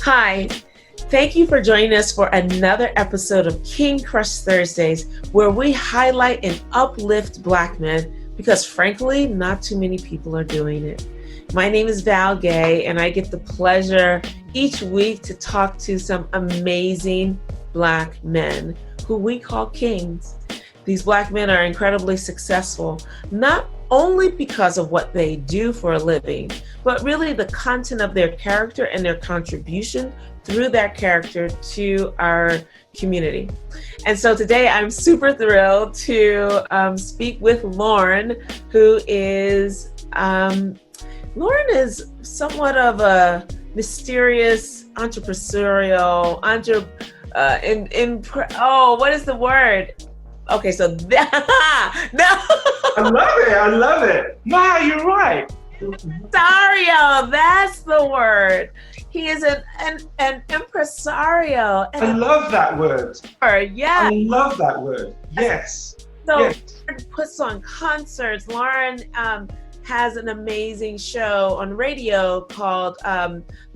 Hi, thank you for joining us for another episode of King Crush Thursdays, where we highlight and uplift Black men because frankly, not too many people are doing it. My name is Val Gay, and I get the pleasure each week to talk to some amazing Black men who we call kings. These Black men are incredibly successful, not only because of what they do for a living, but really the content of their character and their contribution through that character to our community. And so today I'm super thrilled to speak with Lorne, who is, Lorne is somewhat of a mysterious entrepreneurial, what is the word? Okay, so no. I love it. No, you're right. Impresario, that's the word. He is an impresario. I love that word. Yeah. I love that word. Yes. So yes. Lauren puts on concerts. Lauren has an amazing show on radio called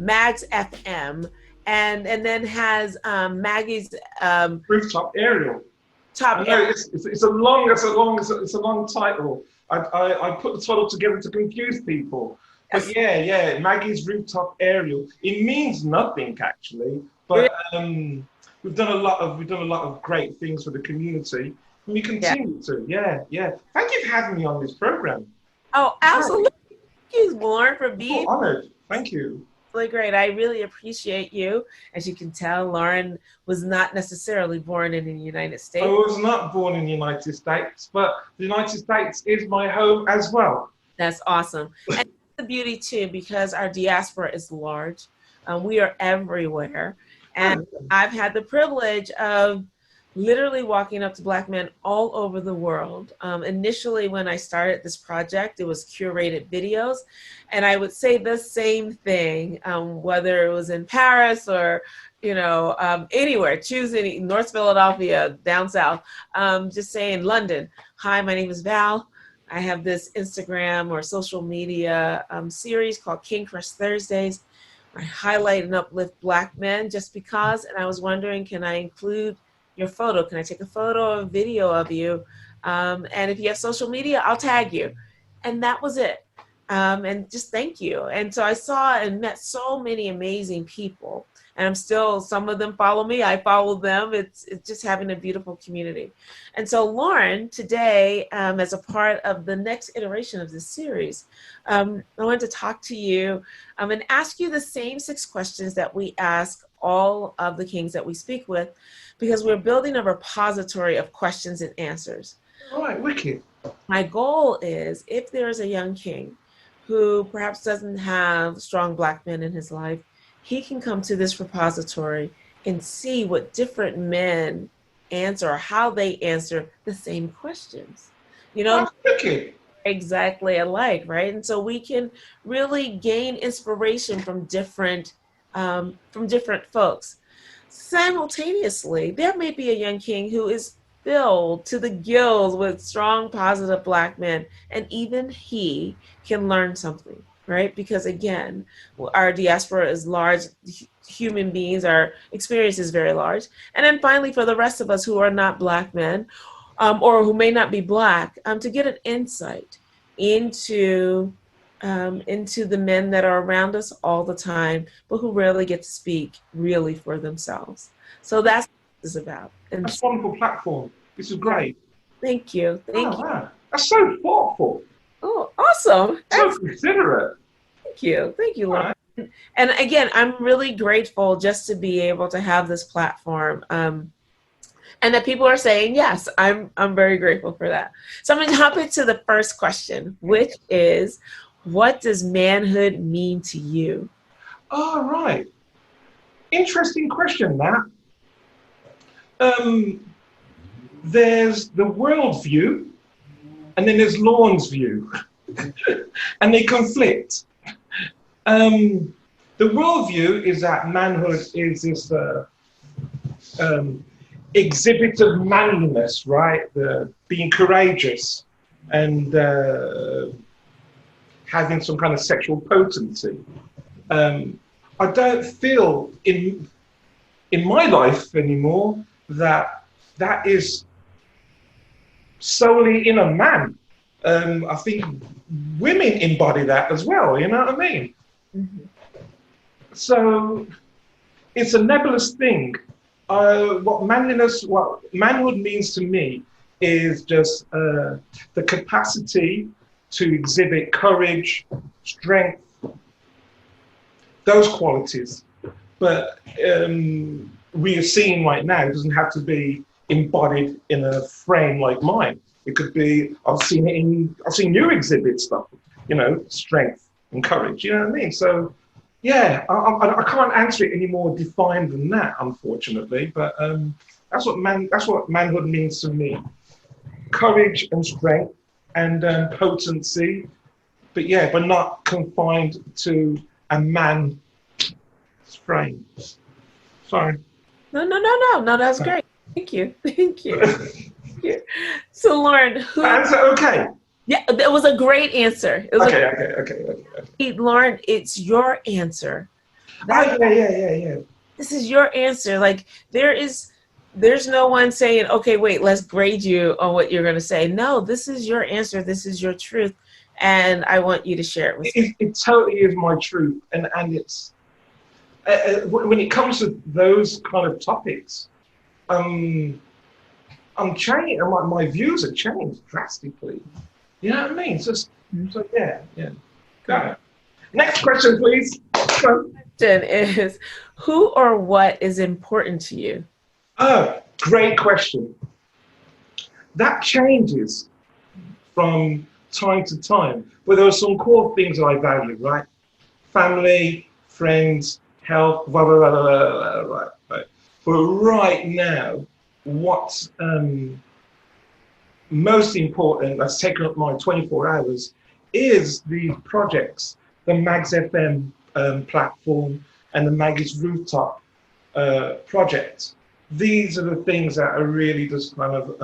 MagzFM, and then has Maggie's Rooftop Aerial. Top. It's a long title. I put the title together to confuse people. But yeah, Maggie's Rooftop Aerial. It means nothing actually, but we've done a lot of great things for the community. And we continue to. Yeah. Thank you for having me on this program. Oh, absolutely. Thank you, Lorne, for being honored. Thank you. Really great. I really appreciate you. As you can tell, Lauren was not necessarily born in the United States. I was not born in the United States, but the United States is my home as well. That's awesome. And that's the beauty too, because our diaspora is large. We are everywhere. And I've had the privilege of literally walking up to Black men all over the world. Initially, when I started this project, it was curated videos. And I would say the same thing, whether it was in Paris or, anywhere, choose any, North Philadelphia, down south, just saying London. Hi, my name is Val. I have this Instagram or social media series called King Crush Thursdays. I highlight and uplift Black men just because, and I was wondering, can I include your photo? Can I take a photo or video of you? And if you have social media, I'll tag you. And that was it. And just thank you. And so I saw and met so many amazing people. And I'm still, some of them follow me, I follow them. It's just having a beautiful community. And so Lauren, today, as a part of the next iteration of this series, I wanted to talk to you and ask you the same 6 questions that we ask all of the kings that we speak with, because we're building a repository of questions and answers. All right, wicked. My goal is, if there is a young king who perhaps doesn't have strong Black men in his life, he can come to this repository and see what different men answer or how they answer the same questions. That's wicked. Exactly alike, right? And so we can really gain inspiration from different folks. Simultaneously, there may be a young king who is filled to the gills with strong, positive Black men, and even he can learn something, right? Because again, our diaspora is large, human beings, our experience is very large. And then finally, for the rest of us who are not Black men, or who may not be Black, to get an insight into the men that are around us all the time, but who rarely get to speak really for themselves. So that's what this is about. And that's a wonderful platform. This is great. Thank you. Thank you. Wow. That's so thoughtful. Oh, awesome. So considerate. Thank you. Thank you, Lauren. Right. And again, I'm really grateful just to be able to have this platform. And that people are saying, yes, I'm very grateful for that. So I'm going to hop into the first question, which is, what does manhood mean to you? All right. Interesting question, that. There's the world view, and then there's Lorne's view, and they conflict. The world view is that manhood is this exhibit of manliness, right? Being courageous and having some kind of sexual potency. I don't feel in my life anymore that that is solely in a man. I think women embody that as well. You know what I mean? Mhm. So it's a nebulous thing. What manhood means to me is just the capacity to exhibit courage, strength, those qualities. But we are seeing right now, it doesn't have to be embodied in a frame like mine. It could be, I've seen you exhibit stuff, you know, strength and courage, you know what I mean? So yeah, I can't answer it any more defined than that, unfortunately, but that's what manhood means to me. Courage and strength and potency, but yeah, but not confined to a man frame. Sorry. No, that's great. Thank you. Thank you. Thank you. So Lauren, Answer okay. yeah, that was a great answer. It was Okay. Lauren, it's your answer. Yeah. This is your answer. Like there's no one saying, okay, wait, let's grade you on what you're going to say. No, this is your answer. This is your truth. And I want you to share it with me. It totally is my truth. And it's, when it comes to those kind of topics, I'm changing, my views have changed drastically. You know what I mean? So yeah. Got it. Next question, please. Question is, who or what is important to you? Oh, great question. That changes from time to time, but there are some core things that I value, right? Family, friends, health, blah, blah, blah, blah, blah, blah, right. But right now, what's most important, that's taken up my 24 hours, is the projects, the MagzFM platform and the MAGGY'S Rooftop project. These are the things that are really just kind of,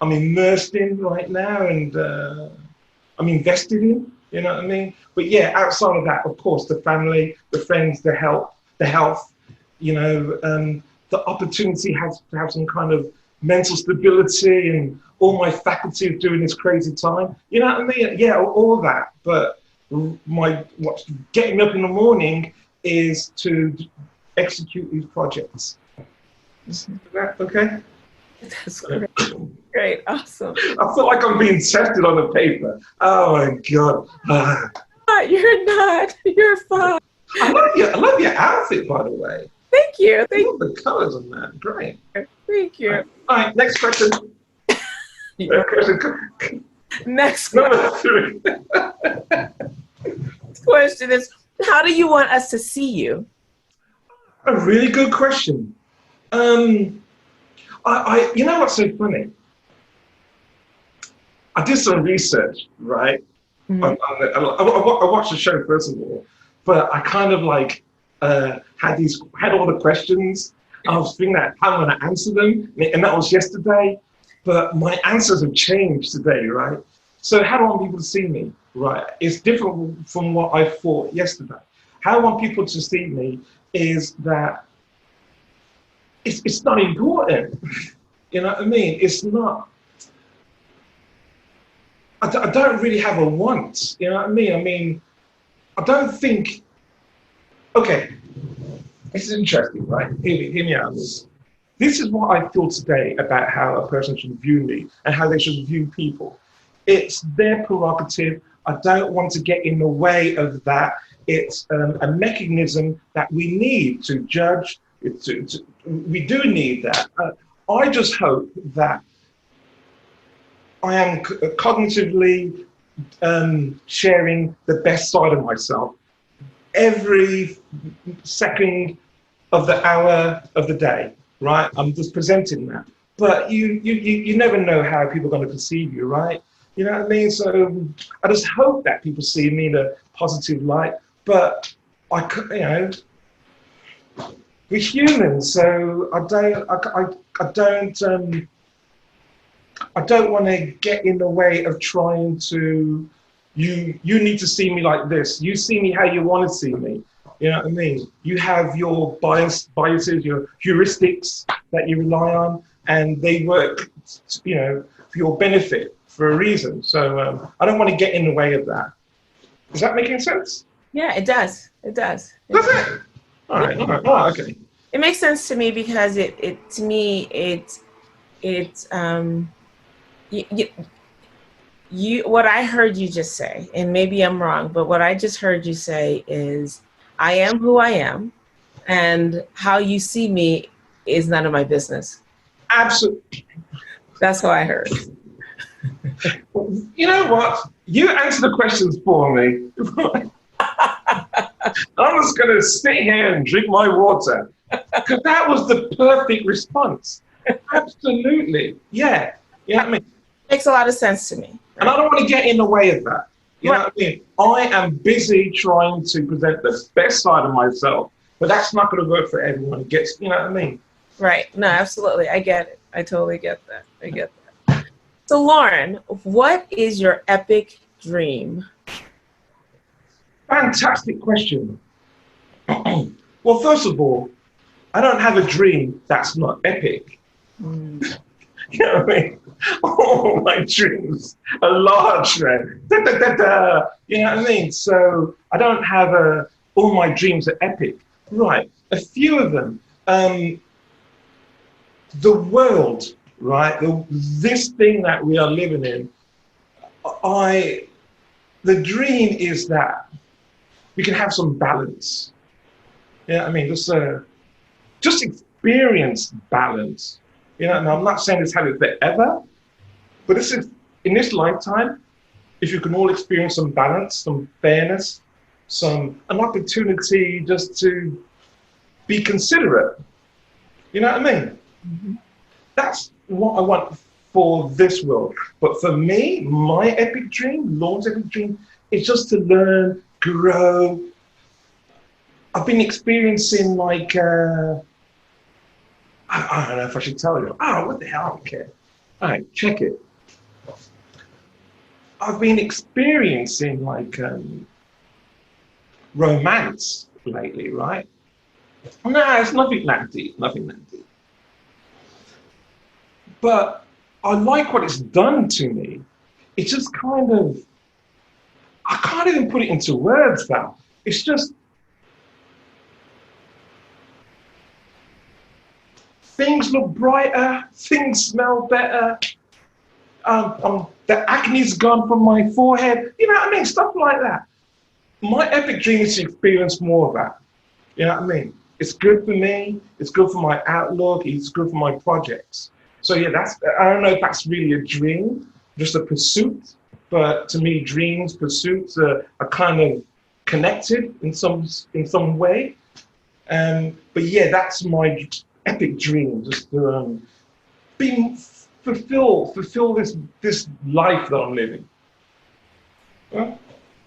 I'm immersed in right now and I'm invested in, you know what I mean? But yeah, outside of that, of course, the family, the friends, the health, you know, the opportunity has to have some kind of mental stability and all my faculty of doing this crazy time. You know what I mean? Yeah, all that. But what's getting up in the morning is to execute these projects. Is that okay? That's great. Great, awesome. I feel like I'm being tested on the paper. Oh my God. You're not. You're fine. I love your outfit, by the way. Thank you. I love the colors on that. Great. Thank you. All right, next question. Next Number 3. question is, how do you want us to see you? A really good question. You know what's so funny? I did some research, right? Mm-hmm. I watched the show first of all, but I kind of like had all the questions. I was thinking that how I'm going to answer them, and that was yesterday. But my answers have changed today, right? So how do I want people to see me, right? It's different from what I thought yesterday. How I want people to see me is that it's not important. You know what I mean? It's not. I don't really have a want. You know what I mean? I mean, I don't think. Okay, this is interesting, right? Hear me out on this. This is what I feel today about how a person should view me and how they should view people. It's their prerogative. I don't want to get in the way of that. It's a mechanism that we need to judge. We do need that. I just hope that I am cognitively sharing the best side of myself every second of the hour of the day, right? I'm just presenting that. But you never know how people are going to perceive you, right? You know what I mean? So I just hope that people see me in a positive light. But we're humans, so I don't want to get in the way of trying to. You need to see me like this. You see me how you want to see me. You know what I mean? You have your biases, your heuristics that you rely on, and they work, you know, for your benefit for a reason. So I don't want to get in the way of that. Is that making sense? Yeah, it does. It does. Does it? All right. All right. Oh, okay. It makes sense to me because to me you what I heard you just say, and maybe I'm wrong, but what I just heard you say is I am who I am, and how you see me is none of my business. Absolutely. That's what I heard. You know what? You answer the questions for me. I'm just going to sit here and drink my water. Because that was the perfect response. Absolutely. Yeah. You know what I mean? Makes a lot of sense to me. Right? And I don't want to get in the way of that. You know what I mean? I am busy trying to present the best side of myself, but that's not going to work for everyone. It gets, you know what I mean? Right. No, absolutely. I get it. I totally get that. I get that. So, Lorne, what is your epic dream? Fantastic question. Well, first of all, I don't have a dream that's not epic. Mm. You know what I mean? All my dreams are large, man. Da, da, da, da. You know what I mean? So I don't have all my dreams are epic. Right. A few of them. The world, right? This thing that we are living in, the dream is that we can have some balance. You know what I mean? Just experience balance. You know, and I'm not saying this habit forever, but this is in this lifetime. If you can all experience some balance, some fairness, an opportunity just to be considerate. You know what I mean? Mm-hmm. That's what I want for this world. But for me, my epic dream, Lorne's epic dream, is just to learn, grow. I've been experiencing like. I don't know if I should tell you. Oh, what the hell? I don't care. All right, check it. I've been experiencing like romance lately, right? No, it's nothing that deep, nothing that deep. But I like what it's done to me. It's just kind of, I can't even put it into words, Val. It's just, things look brighter, things smell better. The acne's gone from my forehead. You know what I mean? Stuff like that. My epic dream is to experience more of that. You know what I mean? It's good for me. It's good for my outlook. It's good for my projects. So yeah, I don't know if that's really a dream, just a pursuit. But to me, dreams, pursuits are kind of connected in some way. But yeah, that's my epic dream, just to fulfill this life that I'm living. Well,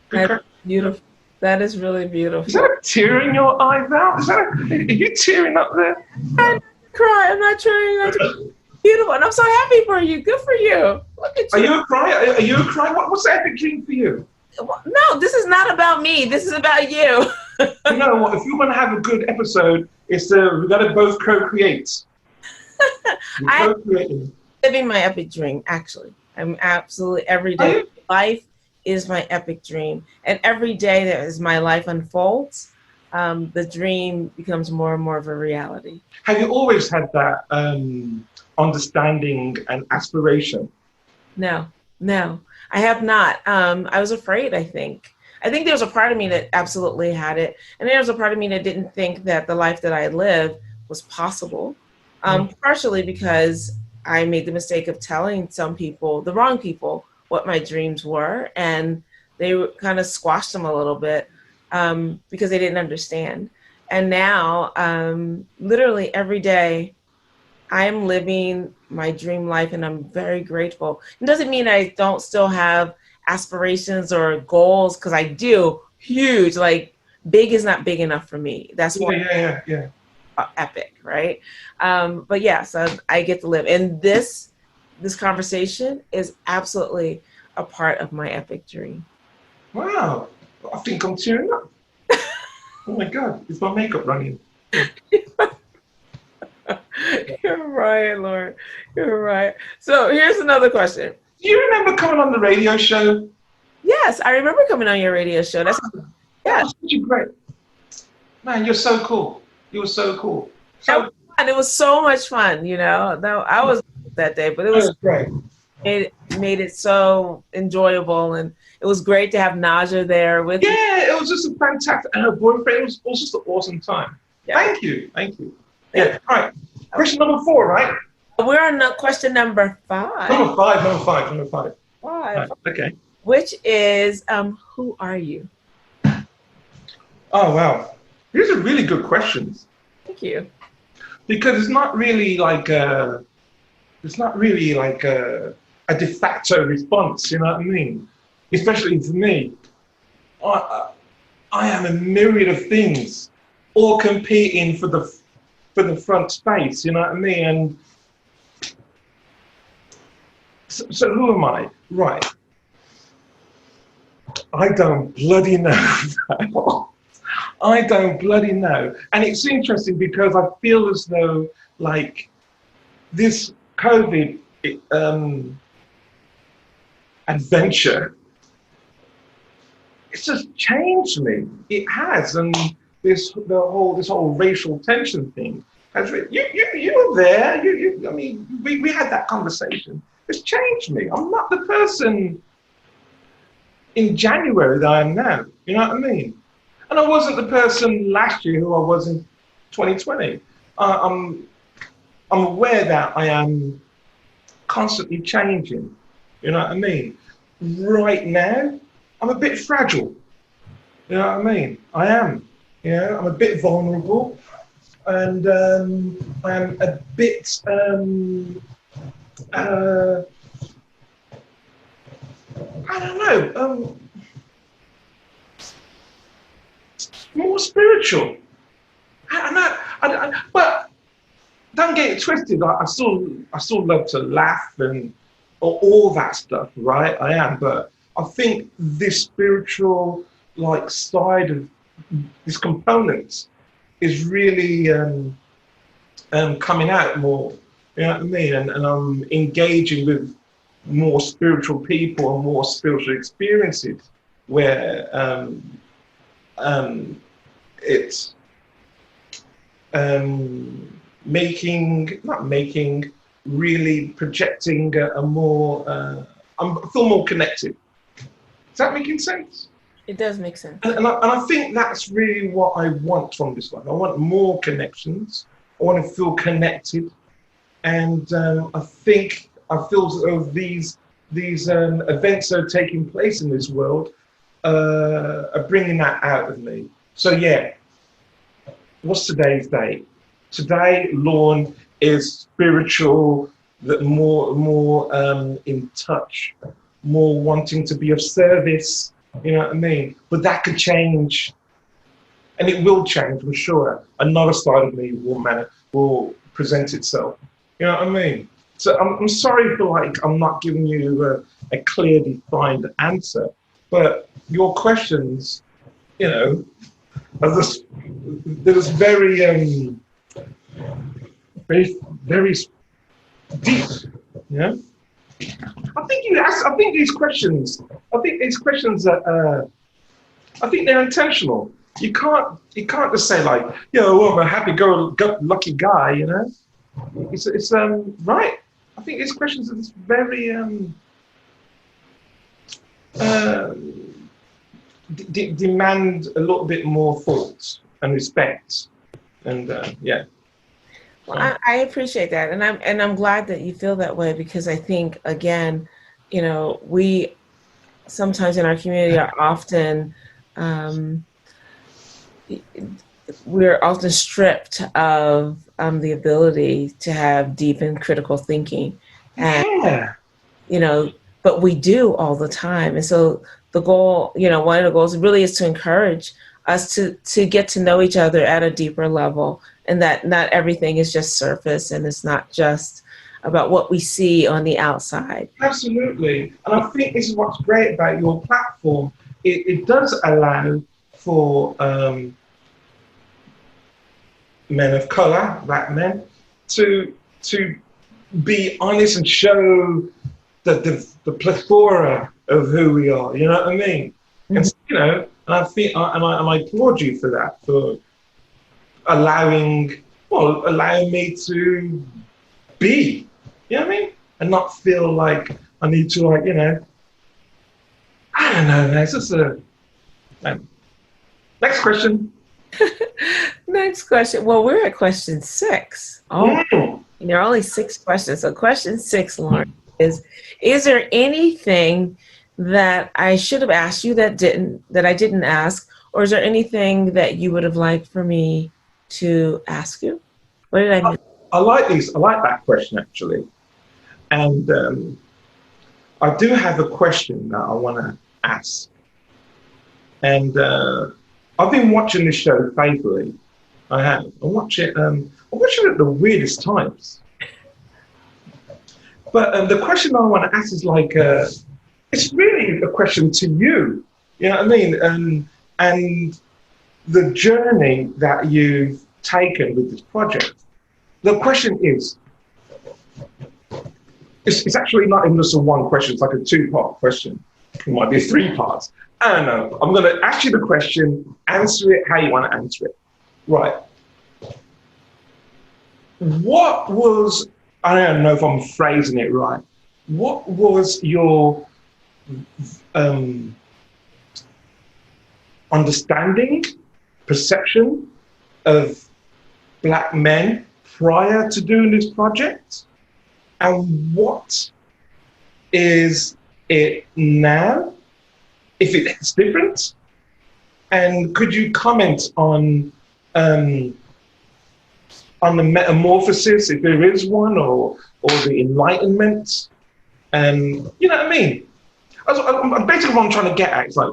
That's beautiful. That is really beautiful. Is that a tear in your eye, Val? Are you tearing up there? I'm crying. I'm not trying. Beautiful, and I'm so happy for you. Good for you. Look at you. Are you a cry? Are you a cry? What's the epic dream for you? No, this is not about me. This is about you. You know what? If you want to have a good episode, we've got to both co-create. I'm living my epic dream, actually. I'm absolutely every day. Life is my epic dream. And every day that as my life unfolds, the dream becomes more and more of a reality. Have you always had that understanding and aspiration? No, I have not. I was afraid, I think. I think there was a part of me that absolutely had it. And there was a part of me that didn't think that the life that I had lived was possible. Partially because I made the mistake of telling some people, the wrong people, what my dreams were. And they kind of squashed them a little bit because they didn't understand. And now, literally every day, I'm living my dream life, and I'm very grateful. It doesn't mean I don't still have aspirations or goals, because I do, huge. Like, big is not big enough for me. That's why epic, right? But yeah, so I get to live, and this conversation is absolutely a part of my epic dream. Wow, I think I'm tearing up. Oh my God, is my makeup running? You're right, Lord. You're right. So here's another question. Do you remember coming on the radio show? Yes, I remember coming on your radio show. That's That yeah. was such a great man. You're so cool. You were so cool. That was So fun. It was so much fun, you know. Though I was that day, but it that was was great. made it so enjoyable, and it was great to have Naja there with you. Yeah, it was just a fantastic. And her boyfriend was just an awesome time. Yeah. Thank you. Thank you. Thank Yeah. All right. Question number 4, right? We're on question number 5. Number 5. Number 5. Number 5. Five. Right. Okay. Which is who are you? Oh wow. These are really good questions Thank you. because it's not really like a de facto response. You know what I mean? Especially for me, I am a myriad of things, all competing for the front space. You know what I mean? And so who am I? Right. I don't bloody know. I don't bloody know. And it's interesting because I feel as though like this COVID adventure, it's just changed me. It has, and this whole racial tension thing has. You were there. I mean, we had that conversation. It's changed me. I'm not the person in January that I am now. You know what I mean? And I wasn't the person last year who I was in 2020. I'm aware that I am constantly changing. You know what I mean? Right now, I'm a bit fragile. You know what I mean? I am. You know, I'm a bit vulnerable, and I'm a bit I don't know, more spiritual. But don't get it twisted. I still love to laugh and all that stuff, right? I am, but I think this spiritual like side of this component is really coming out more. You know what I mean? And I'm engaging with more spiritual people and more spiritual experiences where it's really projecting a more, I feel more connected. Is that making sense? It does make sense. And I think that's really what I want from this life. I want more connections. I want to feel connected. And I feel as though these events that are taking place in this world are bringing that out of me. So yeah, what's today's date? Today, Lorne is spiritual, that more in touch, more wanting to be of service. You know what I mean? But that could change, and it will change, I'm sure. Another side of me will present itself. You know what I mean? So I'm sorry for like I'm not giving you a clear, defined answer, but your questions, you know, are just very very deep. Yeah. I think these questions are. I think they're intentional. You can't just say like, yo, well, I'm a happy-go-lucky guy, you know. It's right. I think these questions are just very demand a little bit more thought and respect, and yeah. Well, I appreciate that, and I'm glad that you feel that way, because I think, again, you know, we sometimes in our community are often we're often stripped of the ability to have deep and critical thinking, and Yeah. you know, but we do all the time, and so the goal, you know, one of the goals really is to encourage us to get to know each other at a deeper level, and that not everything is just surface, and it's not just about what we see on the outside. Absolutely. And I think this is what's great about your platform. It does allow for men of color, black men, to be honest and show the plethora of who we are. You know what I mean? Mhm. And you know, and I think, and I applaud you for that, for allowing me to be. You know what I mean? And not feel like I need to, like, you know, I don't know, man. It's just a next question. Next question. Well, we're at question 6. Oh, Mm. there are only 6 questions. So question 6, Lauren, is there anything that I should have asked you that I didn't ask, or is there anything that you would have liked for me to ask you? What did I miss? I like these. I like that question, actually. And I do have a question that I want to ask. And I've been watching this show faithfully. I have. I watch it at the weirdest times. But the question I want to ask is like, it's really a question to you. You know what I mean? And the journey that you've taken with this project. The question is, it's actually not even just a one question, it's like a 2-part question. It might be 3 parts. I don't know. I'm going to ask you the question, answer it how you want to answer it. Right. What was, I don't know if I'm phrasing it right, what was your understanding, perception of black men prior to doing this project? And what is it now, if it's different? And could you comment on the metamorphosis, if there is one, or the enlightenment? And you know what I mean? Basically, what I'm trying to get at is like,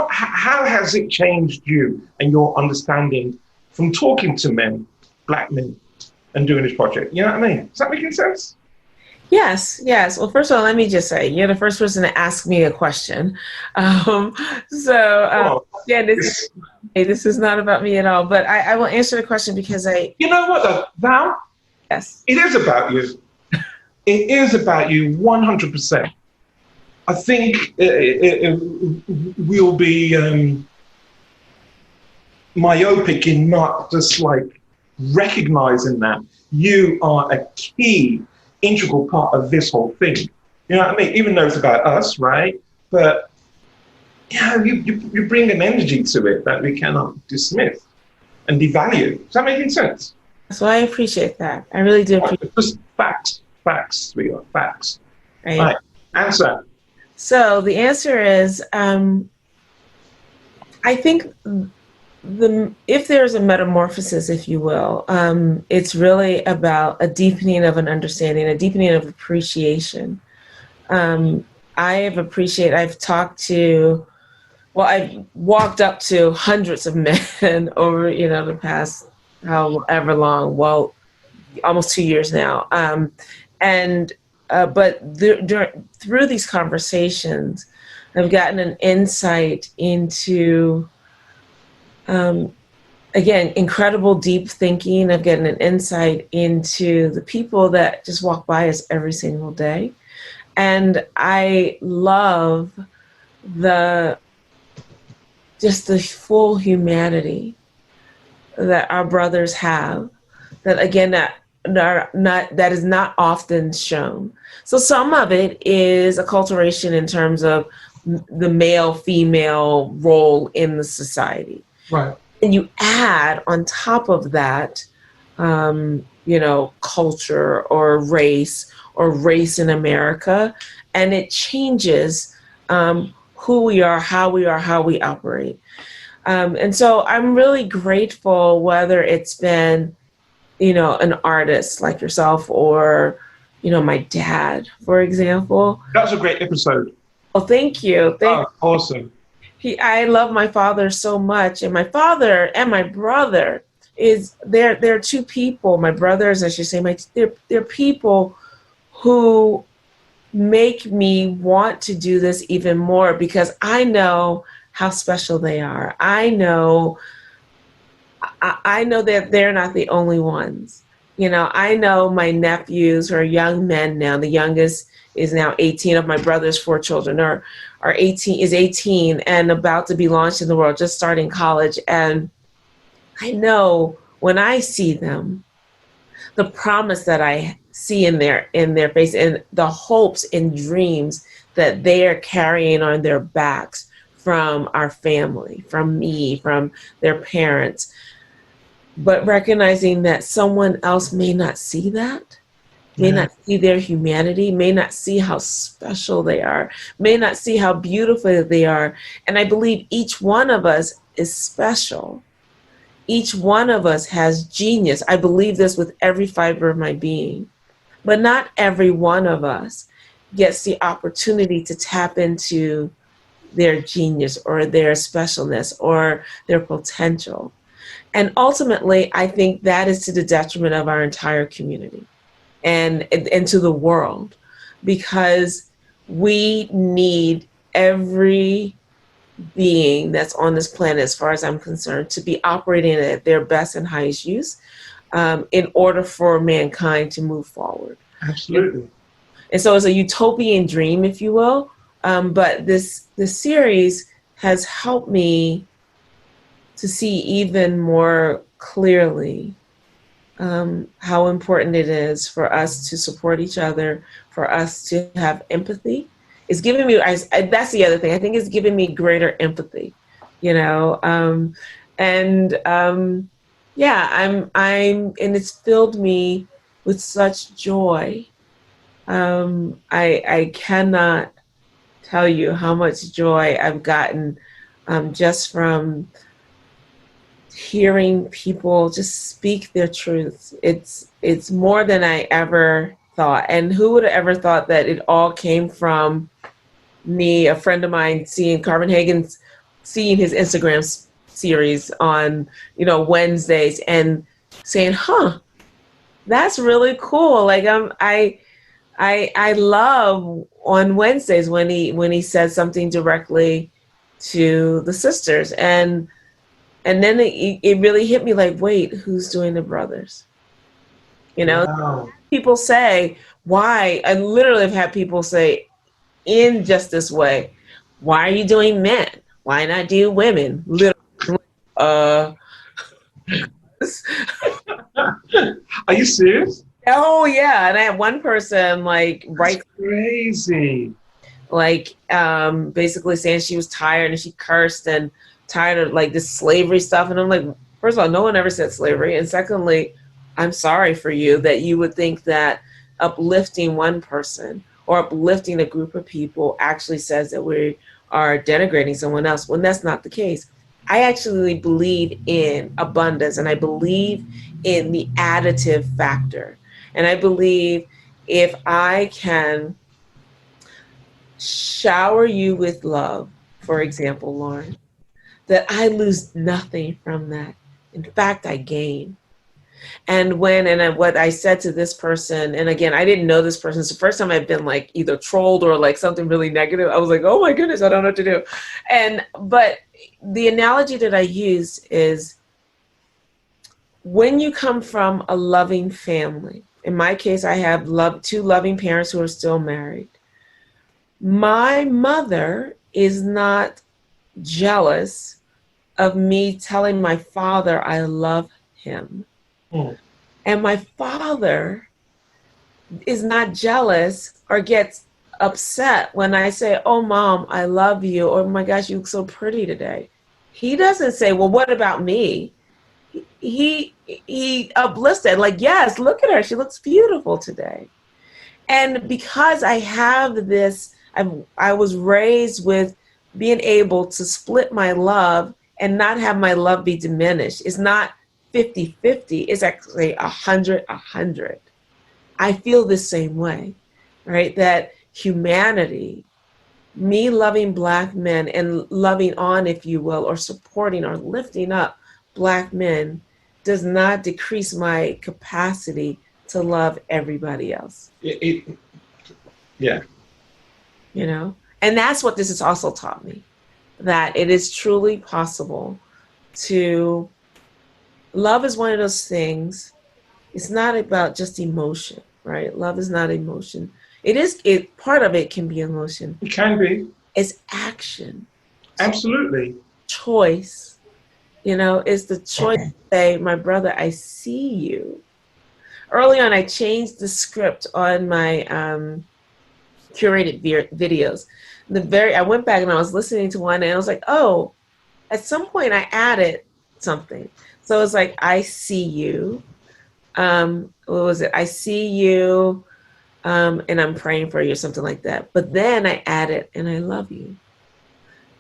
how has it changed you and your understanding from talking to men, black men, and doing this project? You know what I mean? Is that making sense? Yes, yes. Well, first of all, let me just say, you're the first person to ask me a question. Yeah, this is not about me at all, but I will answer the question because You know what, though, Val? yes. It is about you. It is about you 100%. I think we'll be myopic in not just like recognizing that you are a key, integral part of this whole thing. You know what I mean? Even though it's about us, right? But yeah, you bring an energy to it that we cannot dismiss and devalue. Is that making sense? So I appreciate that. I really do appreciate Just facts, sweetheart, facts. it. All right, answer. So the answer is, I think if there's a metamorphosis, if you will, it's really about a deepening of an understanding, a deepening of appreciation. I've walked up to hundreds of men over, the past however long, well, almost 2 years now. But through these conversations, I've gotten an insight into, again, incredible deep thinking. I've gotten an insight into the people that just walk by us every single day. And I love the full humanity that our brothers have, that again, that is not often shown. So some of it is acculturation in terms of the male-female role in the society. Right. And you add on top of that, culture or race in America, and it changes who we are, how we operate. And so I'm really grateful, whether it's been, an artist like yourself or, my dad, for example. That was a great episode. Oh, thank you. Awesome. I love my father so much, and my father and my brother they're two people. My brothers, I should say, they're people who make me want to do this even more, because I know how special they are. I know I know that they're not the only ones. You know, I know my nephews who are young men now. The youngest is now 18 of my brother's four children are 18 and about to be launched in the world, just starting college. And I know when I see them, the promise that I see in their face and the hopes and dreams that they are carrying on their backs from our family, from me, from their parents, but recognizing that someone else may not see that, may not see their humanity, may not see how special they are, may not see how beautiful they are. And I believe each one of us is special. Each one of us has genius. I believe this with every fiber of my being. But not every one of us gets the opportunity to tap into their genius or their specialness or their potential. And ultimately, I think that is to the detriment of our entire community and to the world, because we need every being that's on this planet, as far as I'm concerned, to be operating at their best and highest use in order for mankind to move forward. Absolutely. And so it's a utopian dream, if you will. But this series has helped me to see even more clearly how important it is for us to support each other, for us to have empathy. It's giving me, that's the other thing, I think it's giving me greater empathy, you know, yeah, and it's filled me with such joy. I cannot tell you how much joy I've gotten just from hearing people just speak their truths. It's more than I ever thought. And who would have ever thought that it all came from me, a friend of mine, seeing Carvin Hagen's, seeing his Instagram series on, you know, Wednesdays and saying, huh, that's really cool. Like I love on Wednesdays when he says something directly to the sisters, and then it really hit me like, wait, who's doing the brothers? You know, Wow. people say, why? I literally have had people say in just this way, why are you doing men? Why not do women? Literally, Are you serious? oh yeah. And I had one person like That's right crazy. like basically saying she was tired and she cursed and tired of like this slavery stuff. And I'm like, first of all, no one ever said slavery. And secondly, I'm sorry for you that you would think that uplifting one person or uplifting a group of people actually says that we are denigrating someone else, when that's not the case. I actually believe in abundance, and I believe in the additive factor. And I believe if I can shower you with love, for example, Lauren, that I lose nothing from that. In fact, I gain. And what I said to this person, and again, I didn't know this person. It's the first time I've been like either trolled or like something really negative. I was like, oh my goodness, I don't know what to do. But the analogy that I use is when you come from a loving family. In my case, I have two loving parents who are still married. My mother is not jealous of me telling my father I love him. Mm. And my father is not jealous or gets upset when I say, oh, Mom, I love you, or oh my gosh, you look so pretty today. He doesn't say, well, what about me? He uplifted, like, yes, look at her. She looks beautiful today. And because I have this, I was raised with being able to split my love and not have my love be diminished. It's not 50-50. It's actually 100-100. I feel the same way, right? That humanity, me loving Black men and loving on, if you will, or supporting or lifting up Black men does not decrease my capacity to love everybody else. Yeah. You know? And that's what this has also taught me, that it is truly possible to love is one of those things. It's not about just emotion, right? Love is not emotion. Part of it can be emotion. It can be. It's action. Absolutely. Choice. It's the choice to say, my brother, I see you. Early on, I changed the script on my curated videos. I went back and I was listening to one and I was like, oh, at some point I added something. So it's like, I see you. What was it? I see you, and I'm praying for you, or something like that. But then I added, and I love you.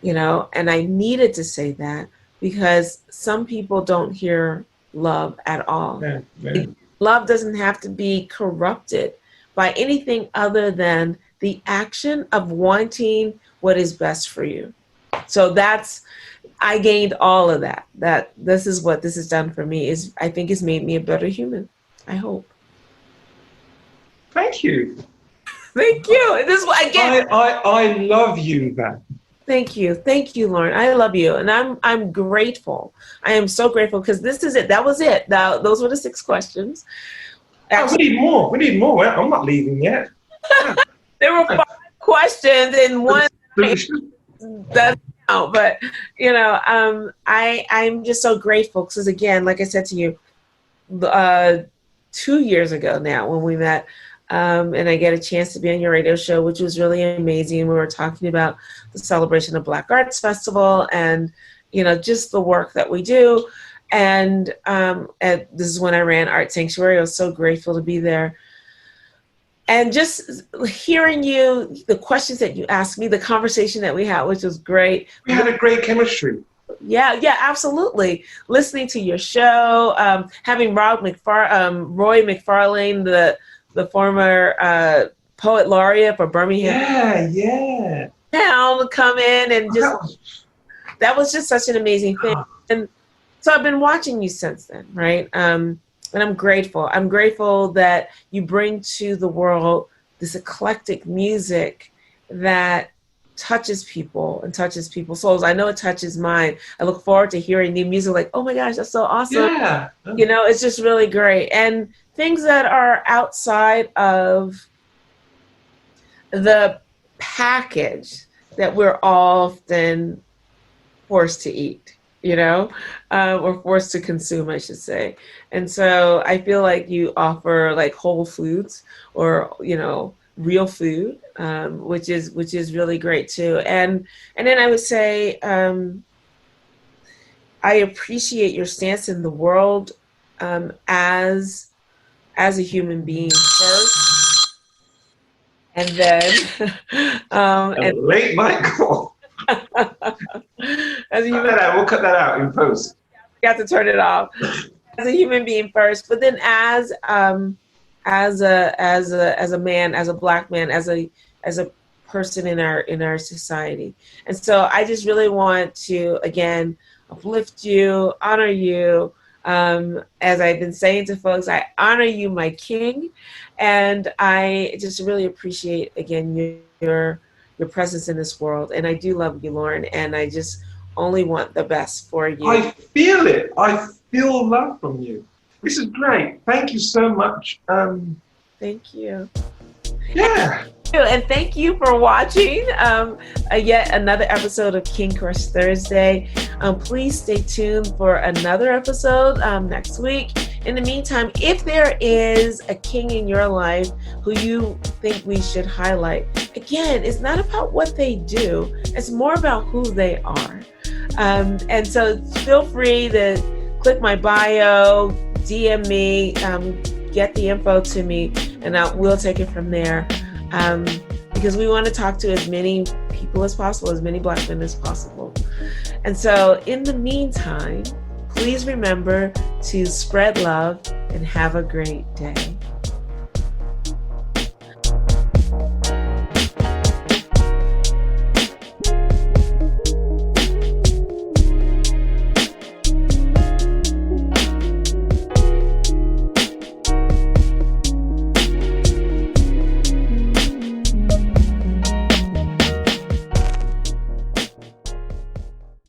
And I needed to say that because some people don't hear love at all. Yeah. Love doesn't have to be corrupted by anything other than the action of wanting what is best for you. So I gained all of that. This is what this has done for me. I think it's made me a better human. I hope. Thank you. Thank you. This is what again. I love you, Val. Thank you, Lorne. I love you, and I'm grateful. I am so grateful because this is it. That was it. Those were the 6 questions. Actually, we need more. I'm not leaving yet. There were 5 questions and one. That's out, but I'm just so grateful because again, like I said to you, 2 years ago now when we met. And I get a chance to be on your radio show, which was really amazing. We were talking about the celebration of Black Arts Festival and, just the work that we do. And this is when I ran Art Sanctuary. I was so grateful to be there. And just hearing you, the questions that you asked me, the conversation that we had, which was great. We had a great chemistry. Yeah, absolutely. Listening to your show, having Roy McFarlane, the former poet laureate for Birmingham. Yeah. Town come in and that was just such an amazing thing. And so I've been watching you since then, right? And I'm grateful. I'm grateful that you bring to the world this eclectic music that touches people and touches people's souls. I know it touches mine. I look forward to hearing new music like, oh my gosh, that's so awesome. Yeah. It's just really great. And things that are outside of the package that we're often forced to eat, or forced to consume, I should say. And so I feel like you offer like whole foods or, real food, which is really great too. And then I would say, I appreciate your stance in the world, as a human being first, and then late night call. We'll cut that out in post. Got to turn it off. As a human being first, but then as a man, as a Black man, as a person in our society. And so I just really want to again uplift you, honor you. As I've been saying to folks, I honor you, my king, and I just really appreciate again your presence in this world. And I do love you, Lorne, and I just only want the best for you. I feel it. I feel love from you. This is great. Thank you so much. Thank you. Yeah. And thank you for watching yet another episode of King Crush Thursday. Please stay tuned for another episode next week. In the meantime, if there is a king in your life who you think we should highlight, again, it's not about what they do. It's more about who they are. And so feel free to click my bio, DM me, get the info to me, and we'll take it from there. Because we want to talk to as many people as possible, as many Black men as possible. And so in the meantime, please remember to spread love and have a great day.